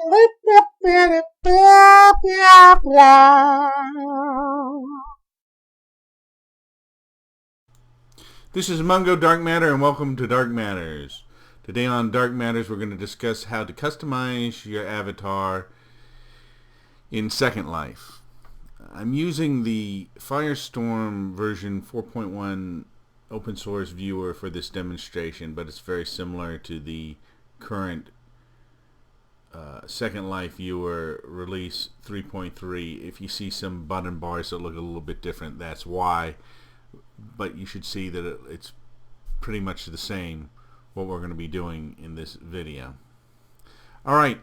This is Mungo Darkmatter, and welcome to Dark Matters. Today on Dark Matters, we're going to discuss how to customize your avatar in Second Life. I'm using the Firestorm version 4.1 open source viewer for this demonstration, but it's very similar to the current Second Life viewer release 3.3. If you see some button bars that look a little bit different, that's why. But you should see that it's pretty much the same what we're going to be doing in this video. Alright,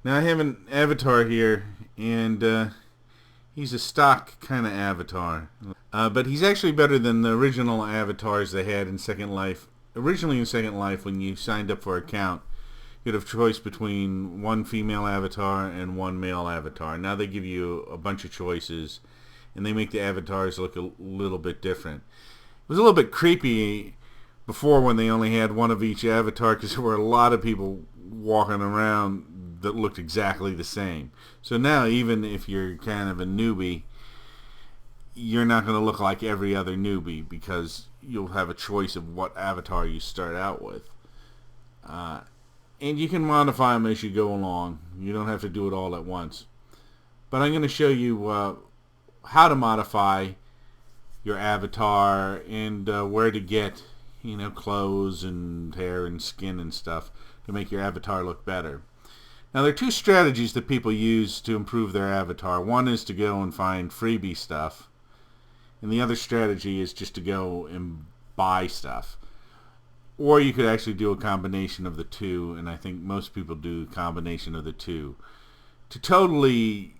now I have an avatar here, and he's a stock kind of avatar. But he's actually better than the original avatars they had in Second Life. Originally in Second Life, when you signed up for an account, you'd have choice between one female avatar and one male avatar. Now they give you a bunch of choices, and they make the avatars look a little bit different. It was a little bit creepy before when they only had one of each avatar, because there were a lot of people walking around that looked exactly the same. So now, even if you're kind of a newbie, you're not going to look like every other newbie, because you'll have a choice of what avatar you start out with. And you can modify them as you go along. You don't have to do it all at once. But I'm going to show you how to modify your avatar and where to get, clothes and hair and skin and stuff to make your avatar look better. Now, there are two strategies that people use to improve their avatar. One is to go and find freebie stuff, and the other strategy is just to go and buy stuff. Or you could actually do a combination of the two, and I think most people do a combination of the two. To totally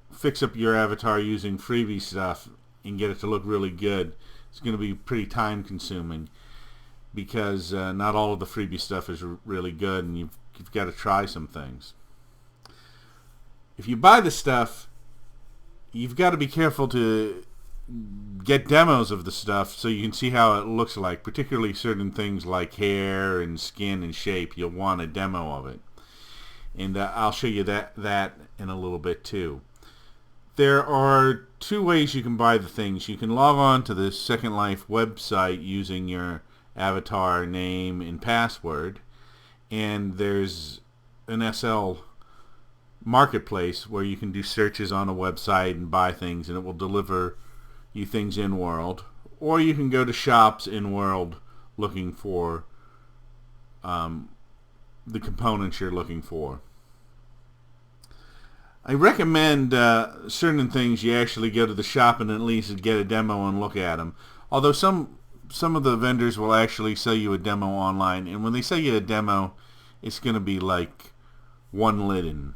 fix up your avatar using freebie stuff and get it to look really good, it's going to be pretty time consuming, because not all of the freebie stuff is really good, and you've got to try some things. If you buy the stuff, you've got to be careful to get demos of the stuff so you can see how it looks like, particularly certain things like hair and skin and shape. You'll want a demo of it, and I'll show you that in a little bit too. There are two ways you can buy the things. You can log on to the Second Life website using your avatar name and password, and there's an SL marketplace where you can do searches on a website and buy things, and it will deliver you things in world. Or you can go to shops in world looking for the components you're looking for. I recommend certain things you actually go to the shop and at least get a demo and look at them. Although some of the vendors will actually sell you a demo online, and when they sell you a demo, it's going to be like one litten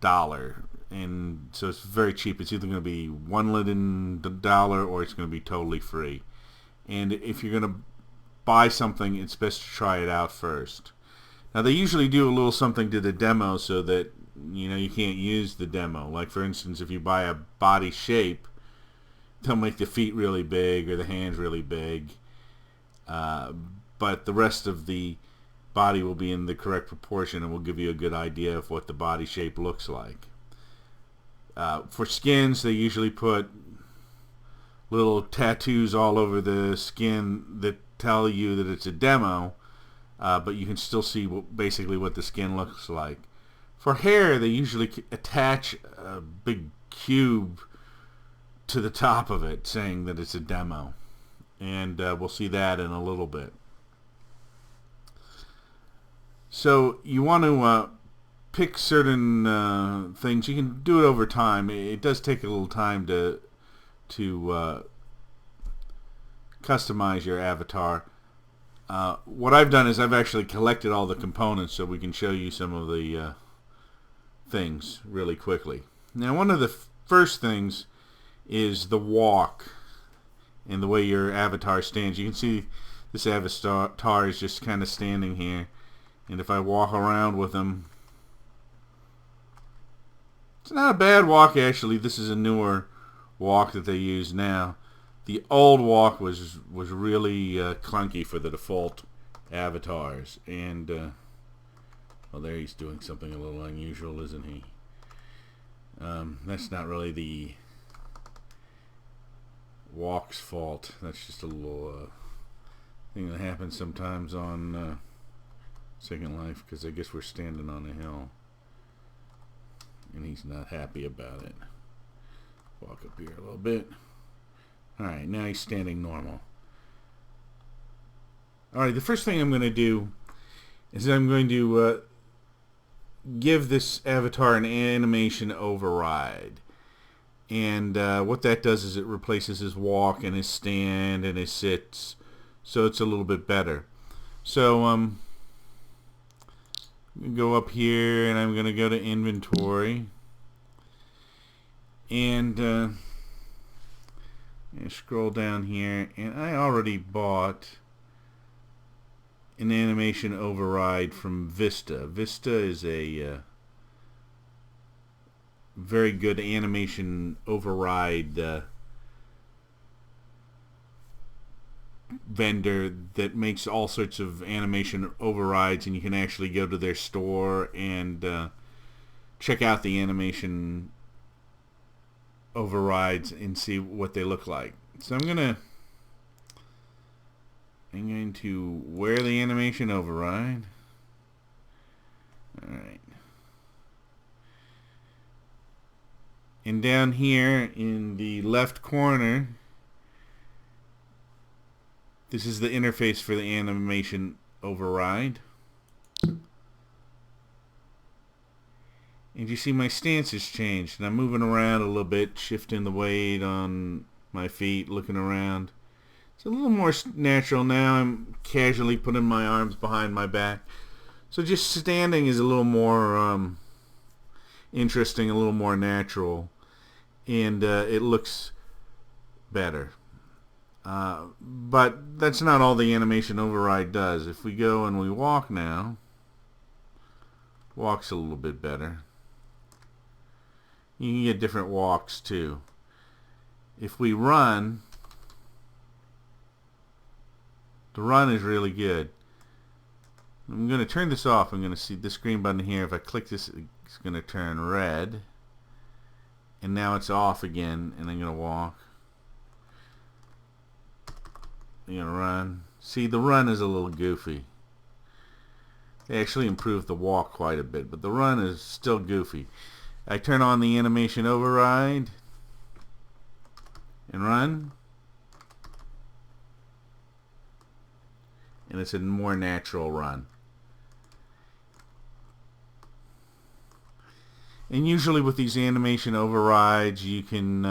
dollar, and so it's very cheap. It's either going to be one litten dollar or it's going to be totally free. And if you're going to buy something, it's best to try it out first. Now, they usually do a little something to the demo so that you can't use the demo. Like, for instance, if you buy a body shape, they'll make the feet really big or the hands really big, but the rest of the body will be in the correct proportion and will give you a good idea of what the body shape looks like. For skins, they usually put little tattoos all over the skin that tell you that it's a demo, but you can still see basically what the skin looks like. For hair, they usually attach a big cube to the top of it saying that it's a demo, and we'll see that in a little bit. So you want to pick certain things. You can do it over time. It does take a little time to customize your avatar. What I've done is I've actually collected all the components so we can show you some of the things really quickly. Now, one of the first things is the walk and the way your avatar stands. You can see this avatar is just kind of standing here, and if I walk around with him, it's not a bad walk actually. This is a newer walk that they use now. The old walk was really clunky for the default avatars, and Well, there he's doing something a little unusual, isn't he? That's not really the walk's fault. That's just a little thing that happens sometimes on Second Life, because I guess we're standing on a hill and he's not happy about it. Walk up here a little bit. Alright, now he's standing normal. Alright, the first thing I'm going to do is I'm going to give this avatar an animation override. And what that does is it replaces his walk and his stand and his sits, so it's a little bit better. So I'm going to go up here and I'm going to go to inventory and scroll down here, and I already bought an animation override from Vista. Vista is a very good animation override vendor that makes all sorts of animation overrides, and you can actually go to their store and check out the animation overrides and see what they look like. So I'm going to wear the animation override. Alright. And down here in the left corner, this is the interface for the animation override. And you see my stance has changed, and I'm moving around a little bit, shifting the weight on my feet, looking around. It's a little more natural now. I'm casually putting my arms behind my back. So just standing is a little more interesting, a little more natural, and it looks better. But that's not all the animation override does. If we go and we walk now, walk's a little bit better. You can get different walks too. If we run, the run is really good. I'm going to turn this off. I'm going to see this green button here. If I click this, it's going to turn red. And now it's off again, and I'm going to walk. I'm going to run. See, the run is a little goofy. They actually improved the walk quite a bit, but the run is still goofy. I turn on the animation override and run, and it's a more natural run. And usually with these animation overrides, you can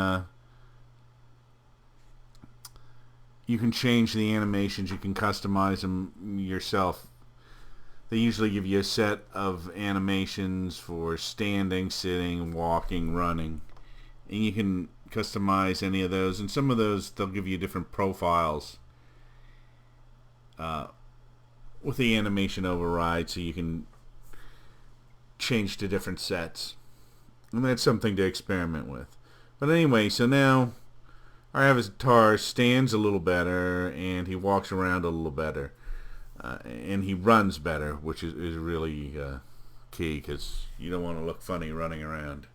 change the animations. You can customize them yourself. They usually give you a set of animations for standing, sitting, walking, running, and you can customize any of those. And some of those, they'll give you different profiles with the animation override, so you can change to different sets. And that's something to experiment with. But anyway, so now our avatar stands a little better, and he walks around a little better. And he runs better, which is really key, because you don't want to look funny running around,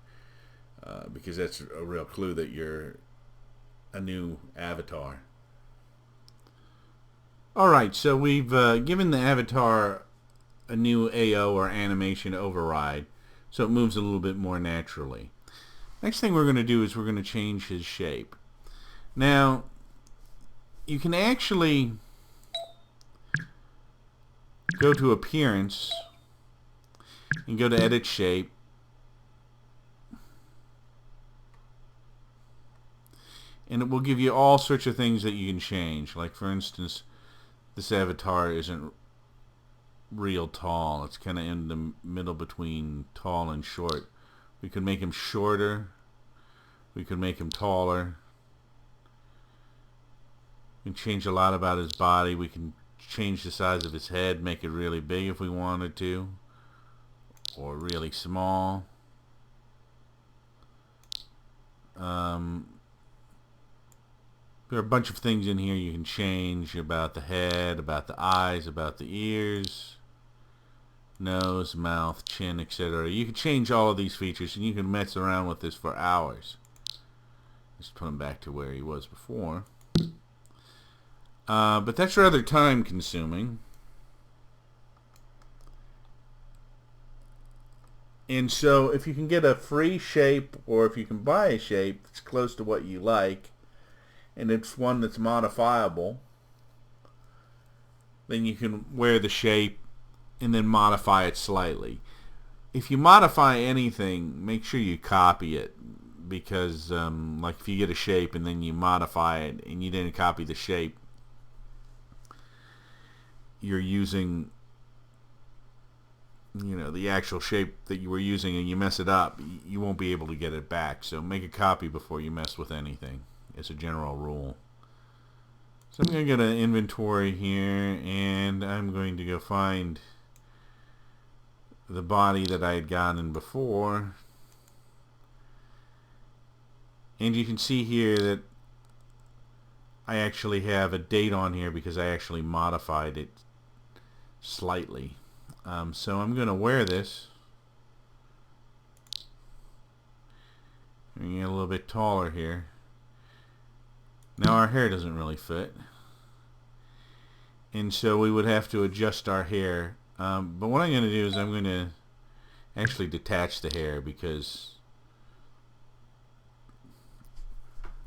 because that's a real clue that you're a new avatar. Alright, so we've given the avatar a new AO, or animation override, so it moves a little bit more naturally. Next thing we're going to do is we're going to change his shape. Now, you can actually go to Appearance and go to Edit Shape, and it will give you all sorts of things that you can change. Like, for instance, this avatar isn't real tall. It's kind of in the middle between tall and short. We could make him shorter. We could make him taller. We can change a lot about his body. We can change the size of his head, make it really big if we wanted to, or really small. There are a bunch of things in here you can change about the head, about the eyes, about the ears, nose, mouth, chin, etc. You can change all of these features, and you can mess around with this for hours. Just put him back to where he was before. But that's rather time consuming. And so if you can get a free shape, or if you can buy a shape that's close to what you like, and it's one that's modifiable, then you can wear the shape and then modify it slightly. If you modify anything, make sure you copy it, because like if you get a shape and then you modify it and you didn't copy the shape, you're using, you know, the actual shape that you were using, and you mess it up, you won't be able to get it back. So make a copy before you mess with anything. It's a general rule. So I'm going to go to inventory here, and I'm going to go find the body that I had gotten before. And you can see here that I actually have a date on here because I actually modified it slightly. So I'm going to wear this. Get a little bit taller here. Now our hair doesn't really fit, and so we would have to adjust our hair. But what I'm going to do is I'm going to actually detach the hair, because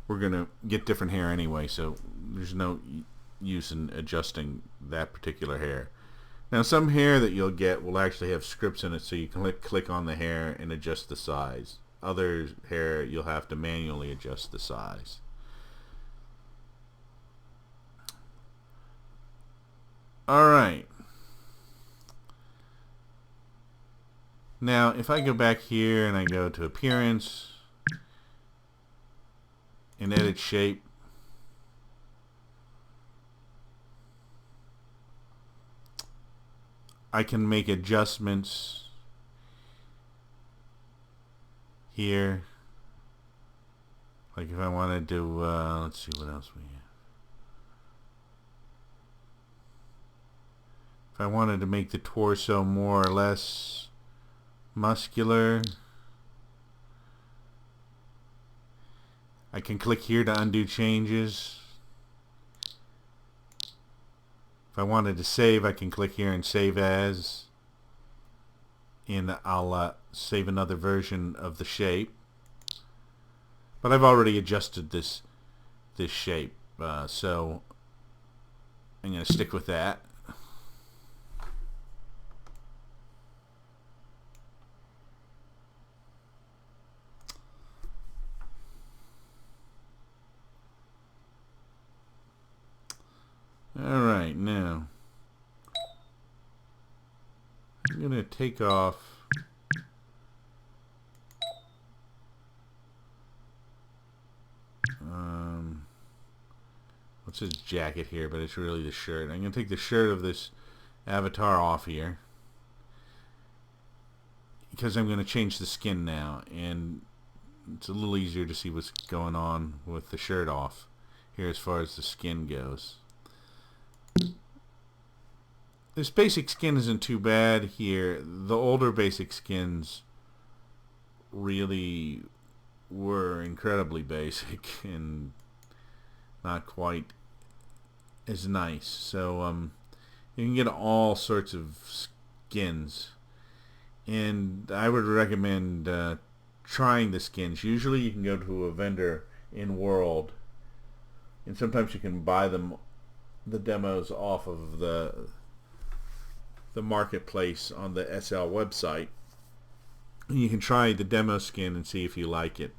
we're going to get different hair anyway, so there's no use in adjusting that particular hair. Now some hair that you'll get will actually have scripts in it, so you can click on the hair and adjust the size. Other hair you'll have to manually adjust the size. Alright. Now if I go back here and I go to appearance and edit shape, I can make adjustments here. Like if I wanted to, let's see what else we have. If I wanted to make the torso more or less muscular, I can click here to undo changes. If I wanted to save, I can click here and save as, and I'll save another version of the shape. But I've already adjusted this shape, so I'm going to stick with that. Alright, now I'm going to take off what's his jacket here, but it's really the shirt. I'm going to take the shirt of this avatar off here, because I'm going to change the skin now, and it's a little easier to see what's going on with the shirt off here as far as the skin goes. This basic skin isn't too bad here. The older basic skins really were incredibly basic and not quite as nice. So you can get all sorts of skins, and I would recommend trying the skins. Usually you can go to a vendor in world, and sometimes you can buy them, the demos, off of the marketplace on the SL website. And you can try the demo skin and see if you like it.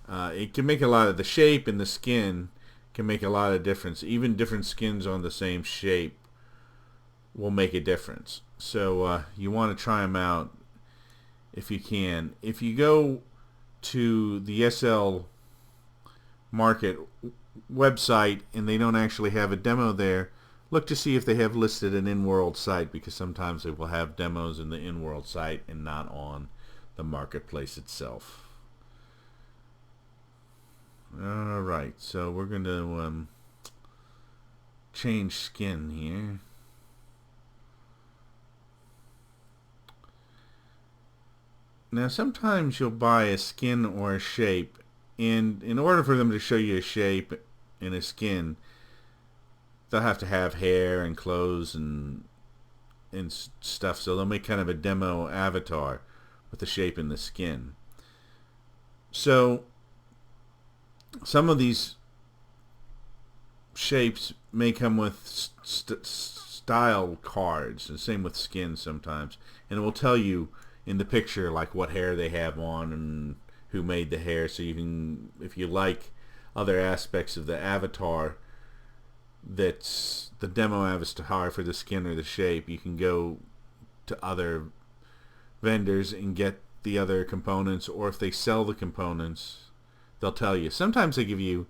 It can make a lot of, the shape and the skin can make a lot of difference. Even different skins on the same shape will make a difference. So you want to try them out if you can. If you go to the SL market website and they don't actually have a demo there, look to see if they have listed an in-world site, because sometimes they will have demos in the in-world site and not on the marketplace itself. Alright, so we're going to change skin here. Now sometimes you'll buy a skin or a shape, and in order for them to show you a shape and a skin, they'll have to have hair and clothes and stuff, so they'll make kind of a demo avatar with the shape and the skin. So some of these shapes may come with style cards, the same with skin sometimes, and it will tell you in the picture like what hair they have on and who made the hair, so you can, if you like other aspects of the avatar that's the demo avatar for the skin or the shape, you can go to other vendors and get the other components, or if they sell the components, they'll tell you. Sometimes they give you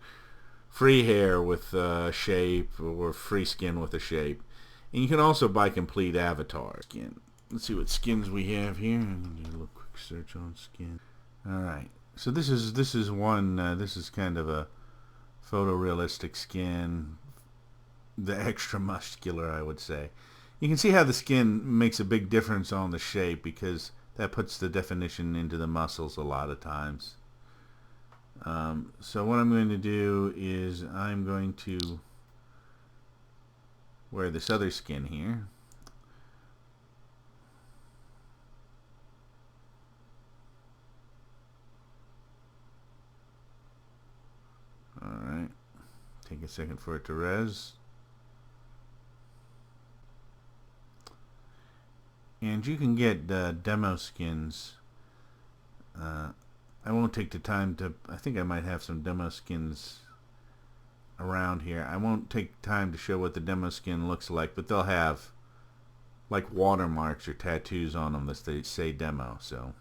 free hair with a shape or free skin with a shape. And you can also buy complete avatar skin. Let's see what skins we have here. I'm going to do a little quick search on skin. Alright, so this is one, this is kind of a photorealistic skin. The extra muscular, I would say. You can see how the skin makes a big difference on the shape, because that puts the definition into the muscles a lot of times. So what I'm going to do is I'm going to wear this other skin here. Alright, take a second for it to res. And you can get demo skins. I won't take the time to, I think I might have some demo skins around here. I won't take time to show what the demo skin looks like, but they'll have like watermarks or tattoos on them that they say demo, so,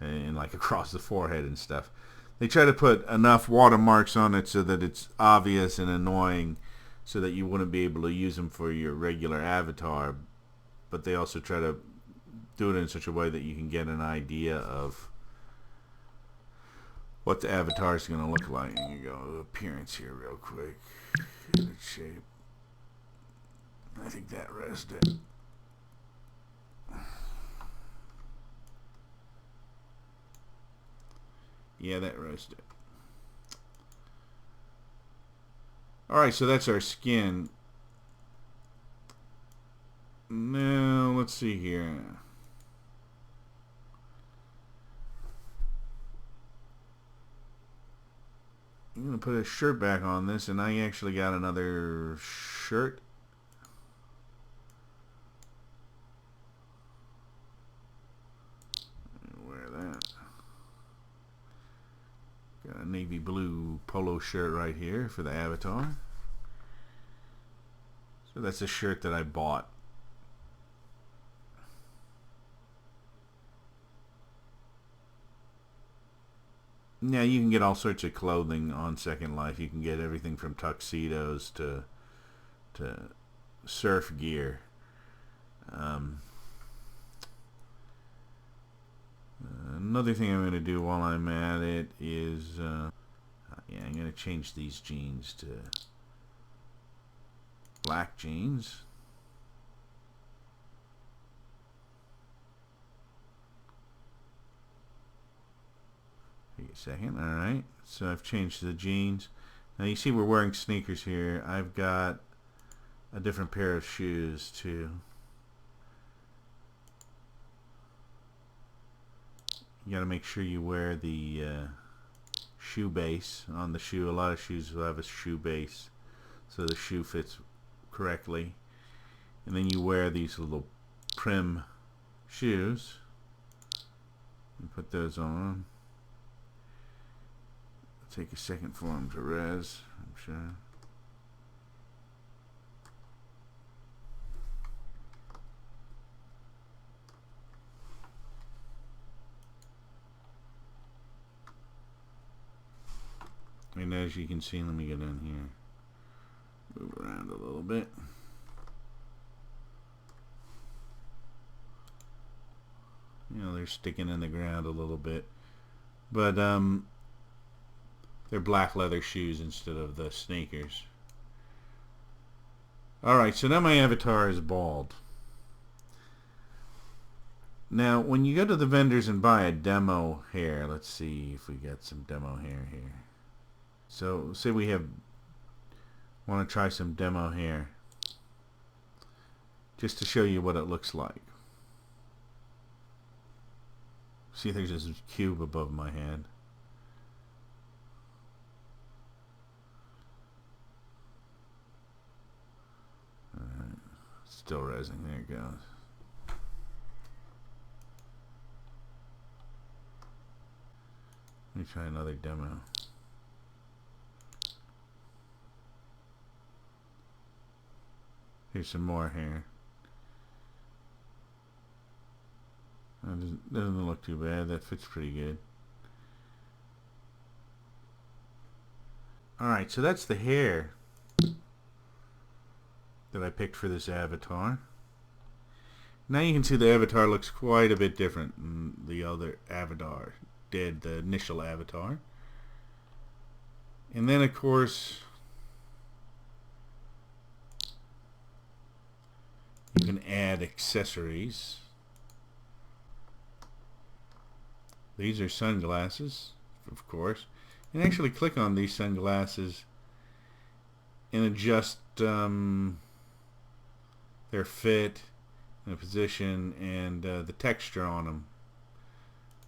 and like across the forehead and stuff. They try to put enough watermarks on it so that it's obvious and annoying, so that you wouldn't be able to use them for your regular avatar, but they also try to do it in such a way that you can get an idea of what the avatar is going to look like. And you go appearance here real quick. Its shape. I think that resed it. Yeah, that resed it. Alright, so that's our skin. Now, let's see here. I'm going to put a shirt back on this, and I actually got another shirt. Wear that. Got a navy blue polo shirt right here for the avatar. So that's a shirt that I bought. Now you can get all sorts of clothing on Second Life. You can get everything from tuxedos to surf gear. Another thing I'm going to do while I'm at it is, yeah, I'm going to change these jeans to black jeans. Take a second. Alright, so I've changed the jeans. Now you see we're wearing sneakers here. I've got a different pair of shoes too. You got to make sure you wear the shoe base on the shoe. A lot of shoes will have a shoe base, so the shoe fits correctly. And then you wear these little prim shoes and put those on. It'll take a second for them to res, I'm sure. And as you can see, let me get in here, move around a little bit. You know, they're sticking in the ground a little bit, but they're black leather shoes instead of the sneakers. Alright, so now my avatar is bald. Now, when you go to the vendors and buy a demo hair, let's see if we got some demo hair here. So, say we want to try some demo hair, just to show you what it looks like. See, there's this cube above my head. Alright, still resing. There it goes. Let me try another demo. Here's some more hair. Doesn't look too bad. That fits pretty good. Alright, so that's the hair that I picked for this avatar. Now you can see the avatar looks quite a bit different than the other avatar did, the initial avatar. And then of course you can add accessories. These are sunglasses, of course. You can actually click on these sunglasses and adjust their fit, the position, and the texture on them.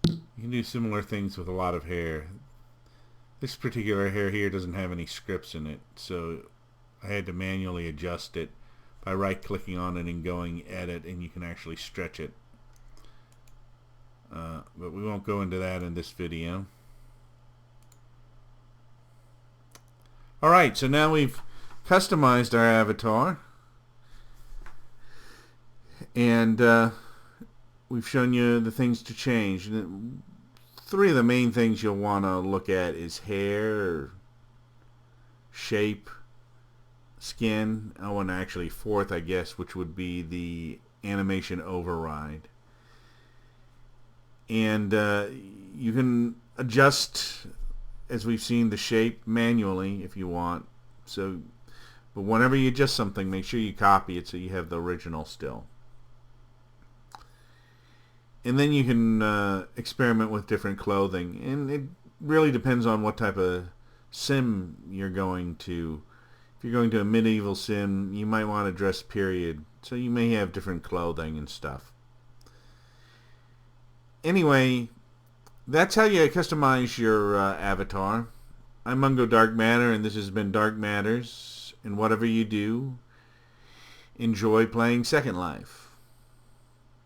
You can do similar things with a lot of hair. This particular hair here doesn't have any scripts in it, so I had to manually adjust it by right-clicking on it and going edit, and you can actually stretch it. But we won't go into that in this video. Alright, so now we've customized our avatar, and we've shown you the things to change. Three of the main things you'll want to look at is hair, shape, skin. Oh, and actually fourth, I guess, which would be the animation override. And you can adjust, as we've seen, the shape manually if you want. So, but whenever you adjust something, make sure you copy it so you have the original still. And then you can experiment with different clothing, and it really depends on what type of sim you're going to. If you're going to a medieval sim, you might want to dress period, so you may have different clothing and stuff. Anyway, that's how you customize your avatar. I'm Mungo Darkmatter, and this has been Dark Matters. And whatever you do, enjoy playing Second Life.